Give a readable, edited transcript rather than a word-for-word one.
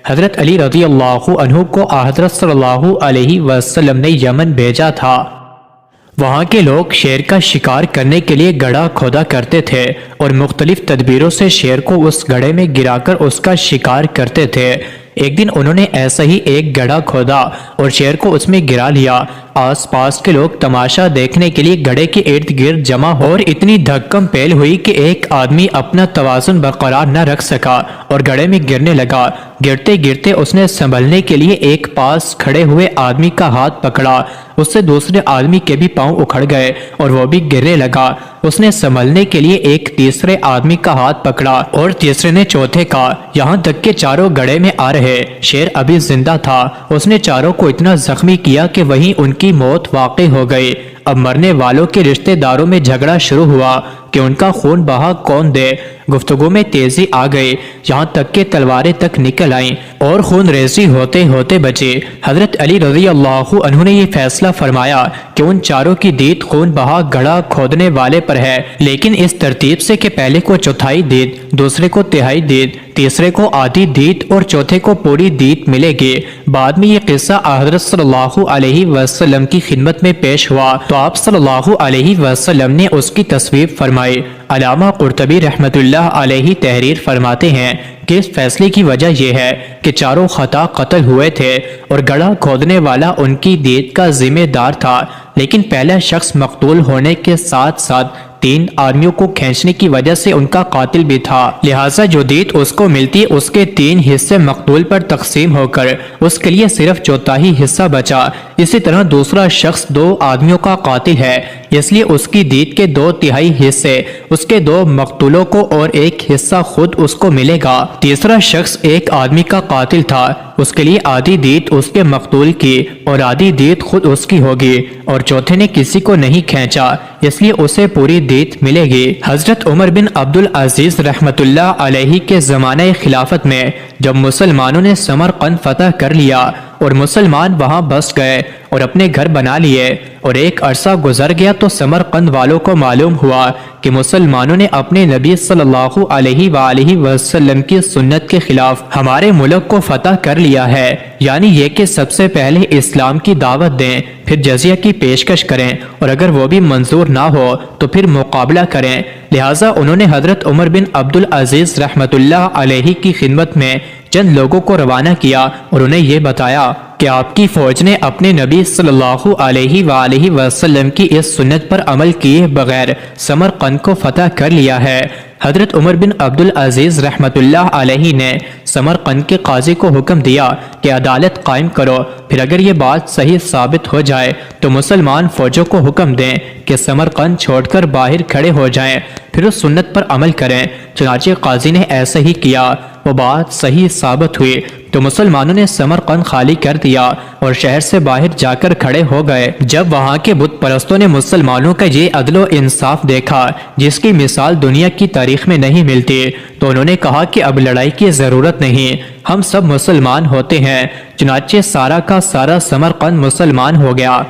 حضرت علی رضی اللہ عنہ کو حضرت صلی اللہ علیہ وسلم نے یمن بھیجا تھا۔ وہاں کے لوگ شیر کا شکار کرنے کے لیے گڑھا کھودا کرتے تھے اور مختلف تدبیروں سے شیر کو اس گڑھے میں گرا کر اس کا شکار کرتے تھے۔ ایک دن انہوں نے ایسا ہی ایک گڑھا کھودا اور شیر کو اس میں گرا لیا۔ آس پاس کے لوگ تماشا دیکھنے کے لیے گڑھے کے ارد گرد جمع ہو اور اتنی دھکم پیل ہوئی کہ ایک آدمی اپنا توازن برقرار نہ رکھ سکا اور گڑھے میں گرنے لگا۔ گرتے گرتے اس نے سنبھلنے کے لیے ایک پاس کھڑے ہوئے آدمی کا ہاتھ پکڑا، اس سے دوسرے آدمی کے بھی پاؤں اکھڑ گئے اور وہ بھی گرنے لگا۔ اس نے سنبھلنے کے لیے ایک تیسرے آدمی کا ہاتھ پکڑا اور تیسرے نے چوتھے کا، یہاں تک کہ چاروں گڑھے میں آ رہے۔ شیر ابھی زندہ تھا، اس نے چاروں کو اتنا زخمی کیا کہ وہیں ان کی موت واقع ہو گئی۔ اب مرنے والوں کے رشتہ داروں میں جھگڑا شروع ہوا کہ ان کا خون بہا کون دے۔ گفتگو میں تیزی آ گئی، یہاں تک کہ تلواریں تک نکل آئیں اور خون ریزی ہوتے ہوتے بچے۔ حضرت علی رضی اللہ عنہ نے یہ فیصلہ فرمایا کہ ان چاروں کی دید خون بہا گڑھا کھودنے والے پر ہے، لیکن اس ترتیب سے کہ پہلے کو چوتھائی دید، دوسرے کو تہائی دید، تیسرے کو آدھی دید اور چوتھے کو پوری دید ملے گی۔ بعد میں یہ قصہ حضرت صلی اللہ علیہ وسلم کی خدمت میں پیش ہوا تو آپ صلی اللہ علیہ وسلم نے اس کی تصویب فرمائی۔ علامہ قرطبی رحمۃ اللہ علیہ تحریر فرماتے ہیں کہ اس فیصلے کی وجہ یہ ہے کہ چاروں خطا قتل ہوئے تھے اور گڑھا کھودنے والا ان کی دید کا ذمہ دار تھا، لیکن پہلا شخص مقتول ہونے کے ساتھ ساتھ 3 آدمیوں کو کھینچنے کی وجہ سے ان کا قاتل بھی تھا، لہٰذا جو دید اس کو ملتی اس کے 3 حصے مقتول پر تقسیم ہو کر اس کے لیے صرف چوتھائی حصہ بچا۔ اسی طرح دوسرا شخص 2 آدمیوں کا قاتل ہے، اس لیے اس کی دید کے 2/3 حصے اس کے 2 مقتولوں کو اور 1 حصہ خود اس کو ملے گا۔ تیسرا شخص 1 آدمی کا قاتل تھا، اس کے لیے آدھی دید اس کے مقتول کی اور آدھی دید خود اس کی ہوگی، اور چوتھے نے کسی کو نہیں کھینچا، اس لیے اسے پوری دید ملے گی۔ حضرت عمر بن عبدالعزیز رحمۃ اللہ علیہ کے زمانہ خلافت میں جب مسلمانوں نے سمرقند فتح کر لیا اور مسلمان وہاں بس گئے اور اپنے گھر بنا لیے اور ایک عرصہ گزر گیا تو سمرقند والوں کو معلوم ہوا کہ مسلمانوں نے اپنے نبی صلی اللہ علیہ وآلہ وسلم کی سنت کے خلاف ہمارے ملک کو فتح کر لیا ہے، یعنی یہ کہ سب سے پہلے اسلام کی دعوت دیں، پھر جزیہ کی پیشکش کریں اور اگر وہ بھی منظور نہ ہو تو پھر مقابلہ کریں۔ لہٰذا انہوں نے حضرت عمر بن عبدالعزیز رحمۃ اللہ علیہ کی خدمت میں چند لوگوں کو روانہ کیا اور انہیں یہ بتایا کہ آپ کی فوج نے اپنے نبی صلی اللہ علیہ وآلہ وسلم کی اس سنت پر عمل کیے بغیر سمرقند کو فتح کر لیا ہے۔ حضرت عمر بن عبدالعزیز رحمۃ اللہ علیہ نے سمرقند کے قاضی کو حکم دیا کہ عدالت قائم کرو، پھر اگر یہ بات صحیح ثابت ہو جائے تو مسلمان فوجوں کو حکم دیں کہ سمرقند چھوڑ کر باہر کھڑے ہو جائیں، پھر اس سنت پر عمل کریں۔ چنانچہ قاضی نے ایسا ہی کیا، وہ بات صحیح ثابت ہوئی تو مسلمانوں نے سمرقند خالی کر دیا اور شہر سے باہر جا کر کھڑے ہو گئے۔ جب وہاں کے بت پرستوں نے مسلمانوں کا یہ عدل و انصاف دیکھا جس کی مثال دنیا کی تاریخ میں نہیں ملتی، تو انہوں نے کہا کہ اب لڑائی کی ضرورت نہیں، ہم سب مسلمان ہوتے ہیں۔ چنانچہ سارا کا سارا سمرقند مسلمان ہو گیا۔